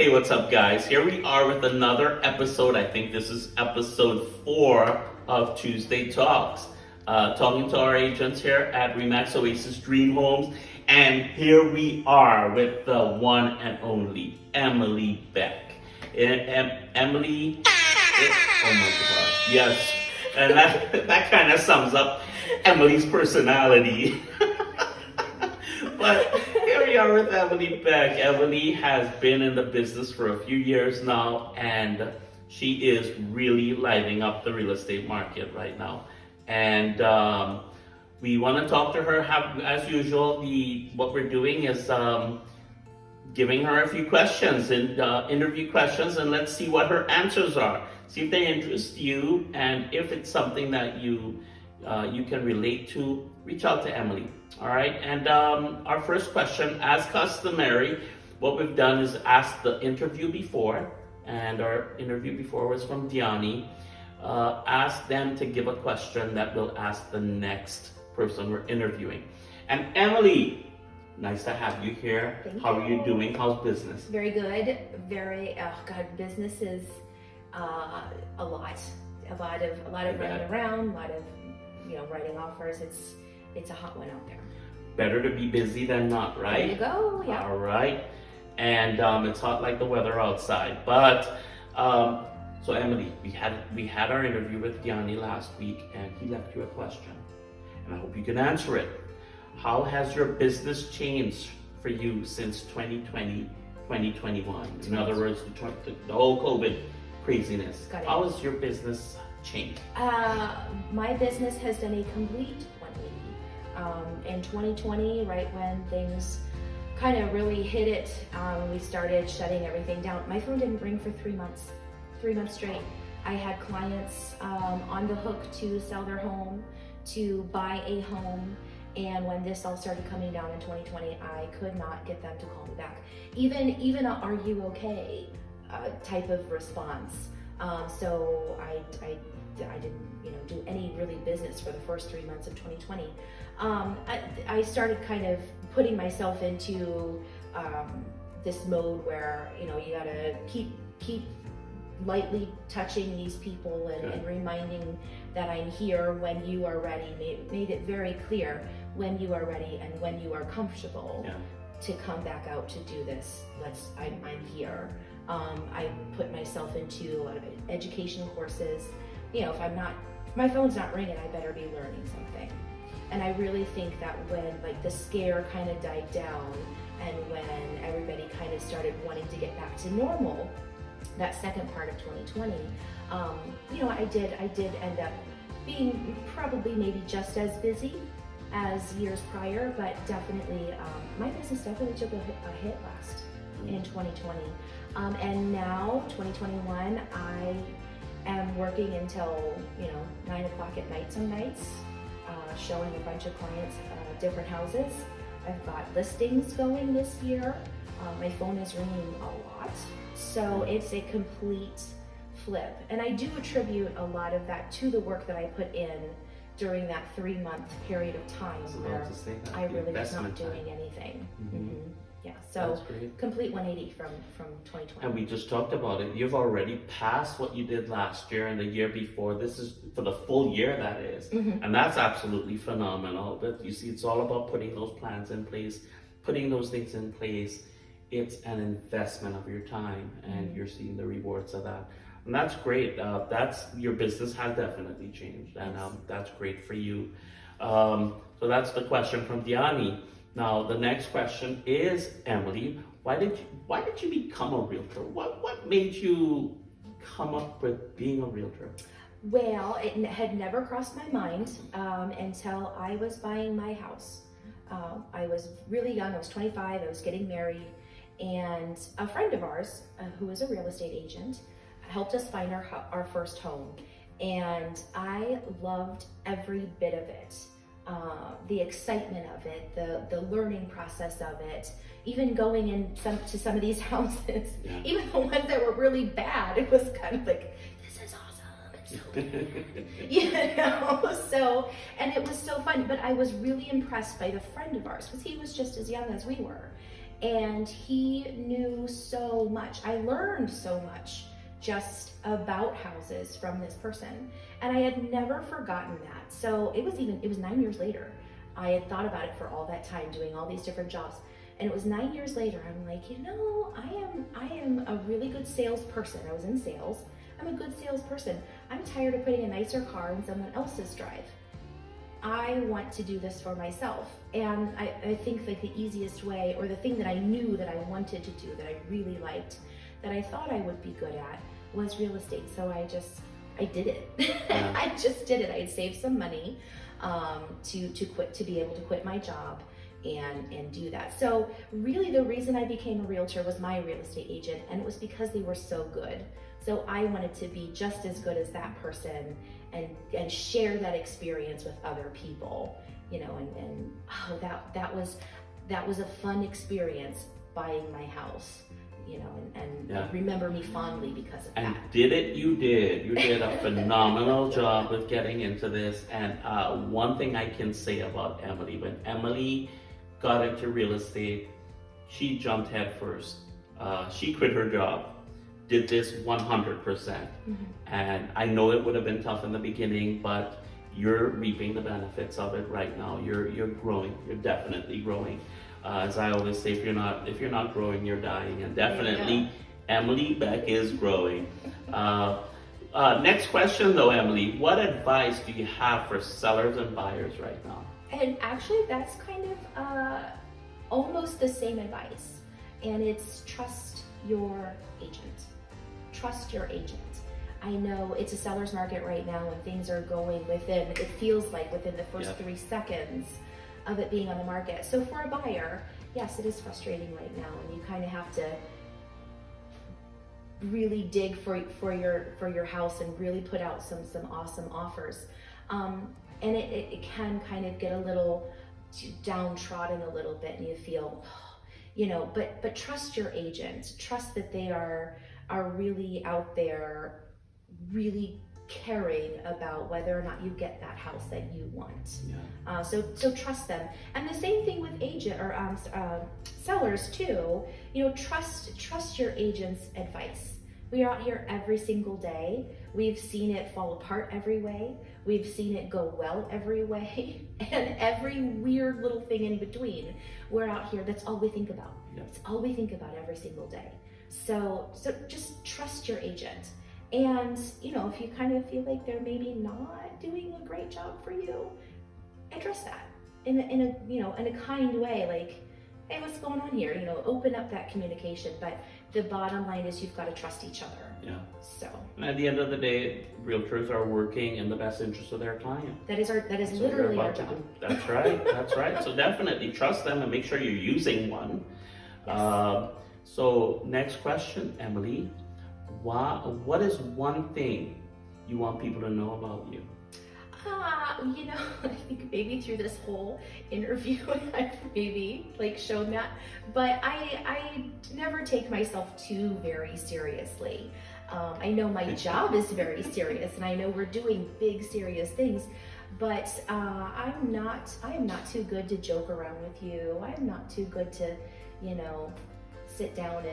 Hey, what's up, guys? Here we are with another episode. I think this is episode 4 of Tuesday Talks. Talking to our agents here at Remax Oasis Dream Homes. And here we are with the one and only Emily Beck. Emily, oh my God, yes. And that kind of sums up Emily's personality. But here we are with Emily Beck. Emily has been in the business for a few years now, and she is really lighting up the real estate market right now. And we want to talk to her. As usual, what we're doing is giving her a few questions and interview questions, and let's see what her answers are. See if they interest you, and if it's something that you can relate to, reach out to Emily. All right, and our first question, as customary, what we've done is ask the interview before, and our interview before was from Diani. Ask them to give a question that we'll ask the next person we're interviewing. And Emily, nice to have you here. Thank How you. are you doing? How's business? Very good. Business is a lot of running around, a lot of writing offers. It's a hot one out there. Better to be busy than not, right? There you go. Yeah. All right. And it's hot like the weather outside. But so Emily, we had our interview with Diani last week, and he left you a question, and I hope you can answer it. How has your business changed for you since 2020, 2021? In other words, the whole COVID craziness. How has your business changed? My business has done a complete 180. In 2020, right when things kind of really hit it, we started shutting everything down. My phone didn't ring for 3 months. 3 months straight. I had clients on the hook to sell their home, to buy a home, and when this all started coming down in 2020, I could not get them to call me back. Even a "Are you okay?" Type of response. So I didn't do any really business for the first 3 months of 2020. I started kind of putting myself into this mode where you gotta keep lightly touching these people and reminding that I'm here when you are ready. Made it very clear when you are ready and when you are comfortable to come back out to do this. I'm here. I put myself into a lot of education courses. If my phone's not ringing, I better be learning something. And I really think that when the scare kind of died down and when everybody kind of started wanting to get back to normal, that second part of 2020, I did end up being probably maybe just as busy as years prior, but definitely my business definitely took a hit last in 2020. And now 2021, I am working until 9 o'clock at night some nights, showing a bunch of clients different houses. I've got listings going this year. My phone is ringing a lot. So it's a complete flip. And I do attribute a lot of that to the work that I put in during that 3-month period of time where I really was not doing anything. Mm-hmm. Yeah, so complete 180 from 2020. And we just talked about it. You've already passed what you did last year and the year before. This is for the full year, that is. Mm-hmm. And that's absolutely phenomenal. But you see, it's all about putting those plans in place, putting those things in place. It's an investment of your time, and you're seeing the rewards of that. And that's great. Your business has definitely changed, and that's great for you. So that's the question from Diani. Now, the next question is, Emily, why did you become a realtor? What made you come up with being a realtor? Well, it had never crossed my mind until I was buying my house. I was really young. I was 25. I was getting married. And a friend of ours, who is a real estate agent, helped us find our first home. And I loved every bit of it. The excitement of it, the learning process of it, even going to some of these houses, even the ones that were really bad, it was kind of like, this is awesome. So, and it was so fun. But I was really impressed by the friend of ours, because he was just as young as we were. And he knew so much. I learned so much just about houses from this person. And I had never forgotten that. So it was 9 years later. I had thought about it for all that time, doing all these different jobs. And it was 9 years later, I'm like, I am a really good salesperson. I was in sales. I'm a good salesperson. I'm tired of putting a nicer car in someone else's drive. I want to do this for myself. And I think like the easiest way, or the thing that I knew that I wanted to do, that I really liked, that I thought I would be good at, was real estate. So I did it. Yeah. I just did it. I had saved some money to be able to quit my job and do that. So really the reason I became a realtor was my real estate agent, and it was because they were so good. So I wanted to be just as good as that person and share that experience with other people, and that was a fun experience, buying my house, and Yeah. remember me fondly because of And that. you did a phenomenal job with getting into this. And one thing I can say about Emily, when Emily got into real estate, she jumped head first. She quit her job, did this 100%. Mm-hmm. And I know it would have been tough in the beginning, but you're reaping the benefits of it right now. You're growing. You're definitely growing. As I always say, if you're not growing, you're dying. And definitely, Emily Beck is growing. Next question though, Emily, what advice do you have for sellers and buyers right now? And actually, that's kind of almost the same advice. And it's trust your agent. Trust your agent. I know it's a seller's market right now, and things are going it feels like within the first 3 seconds of it being on the market. So for a buyer, yes, it is frustrating right now, and you kind of have to really dig for your house and really put out some awesome offers. And it can kind of get a little downtrodden a little bit, and you feel, but trust your agent. Trust that they are really out there, really caring about whether or not you get that house that you want. Yeah. So trust them. And the same thing with sellers too. Trust your agent's advice. We are out here every single day. We've seen it fall apart every way. We've seen it go well every way, and every weird little thing in between. We're out here, that's all we think about. Yeah. It's all we think about every single day. So just trust your agent. And, if you kind of feel like they're maybe not doing a great job for you, address that in a kind way, like, hey, what's going on here? Open up that communication. But the bottom line is you've got to trust each other. Yeah. So. And at the end of the day, realtors are working in the best interest of their client. That is That's literally what our you're about job. to do. That's right. That's right. So definitely trust them and make sure you're using one. Yes. So next question, Emily. What is one thing you want people to know about you? I think maybe through this whole interview I've maybe shown that, but I never take myself too very seriously. I know my job is very serious, and I know we're doing big serious things, but I am not too good to joke around with you. I'm not too good to, sit down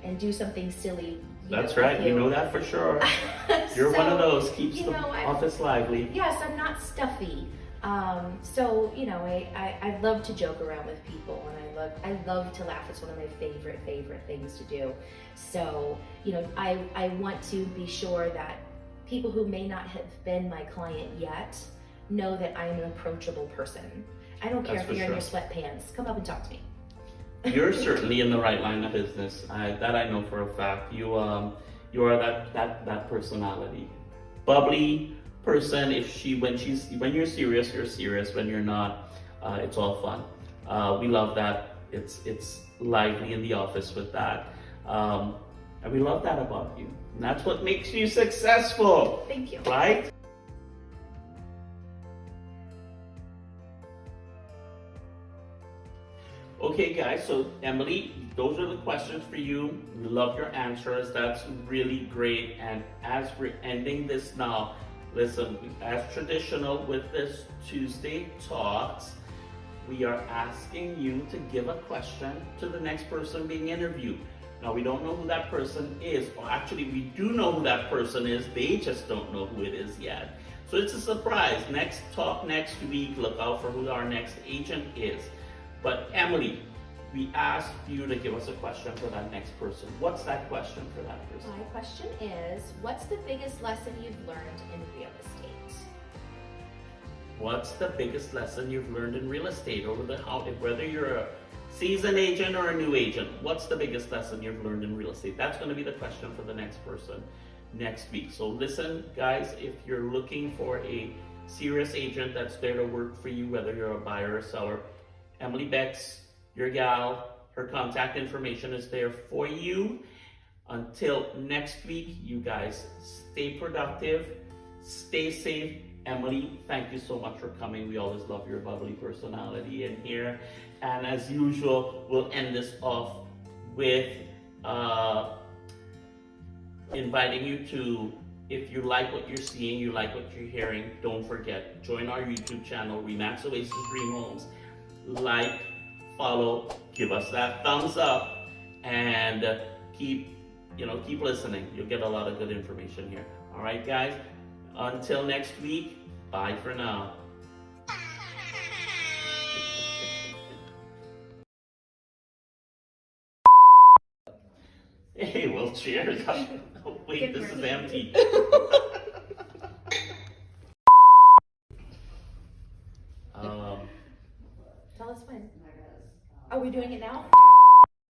and do something silly. That's right. You know that for sure. You're one of those keeps the office lively. Yes, I'm not stuffy. I love to joke around with people, and I love to laugh. It's one of my favorite things to do. So, I want to be sure that people who may not have been my client yet know that I'm an approachable person. I don't care if you're in your sweatpants. Come up and talk to me. You're certainly in the right line of business. That I know for a fact. You are that personality, bubbly person. When you're serious, you're serious. When you're not, it's all fun. We love that. It's lively in the office with that, and we love that about you. And that's what makes you successful. Thank you. Right? Okay guys, so Emily, those are the questions for you. We love your answers. That's really great. And as we're ending this now, listen, as traditional with this Tuesday Talks, we are asking you to give a question to the next person being interviewed. Now, we don't know who that person is, or actually we do know who that person is, they just don't know who it is yet. So it's a surprise. Next week, look out for who our next agent is. But Emily, we asked you to give us a question for that next person. What's that question for that person? My question is, what's the biggest lesson you've learned in real estate? What's the biggest lesson you've learned in real estate whether you're a seasoned agent or a new agent? What's the biggest lesson you've learned in real estate? That's going to be the question for the next person next week. So listen, guys, if you're looking for a serious agent that's there to work for you, whether you're a buyer or seller, Emily Beck's your gal. Her contact information is there for you. Until next week, you guys stay productive, stay safe. Emily, thank you so much for coming. We always love your bubbly personality in here. And as usual, we'll end this off with inviting you to, if you like what you're seeing, you like what you're hearing, don't forget, join our YouTube channel, Remax Oasis Dream Homes. Like, follow, give us that thumbs up, and keep listening. You'll get a lot of good information here. All right, guys. Until next week, bye for now. Hey, well, cheers. Wait, this is empty. Tell us when. Are we doing it now?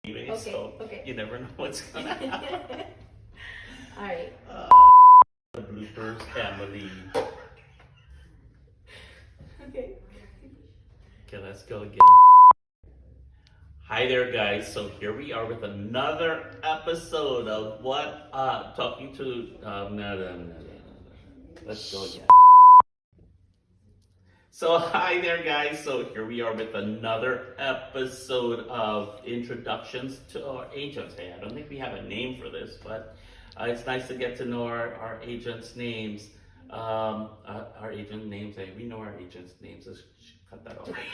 Anyway, Okay, so okay. you never know what's gonna happen. All right. The bloopers, Emily. Okay. Okay, let's go again. Hi there, guys. So here we are with another episode of talking to. No. Let's go again. So hi there, guys. So here we are with another episode of introductions to our agents. Hey, I don't think we have a name for this, but it's nice to get to know our agents' names. Our agent names. Hey, we know our agents' names. Let's cut that off again.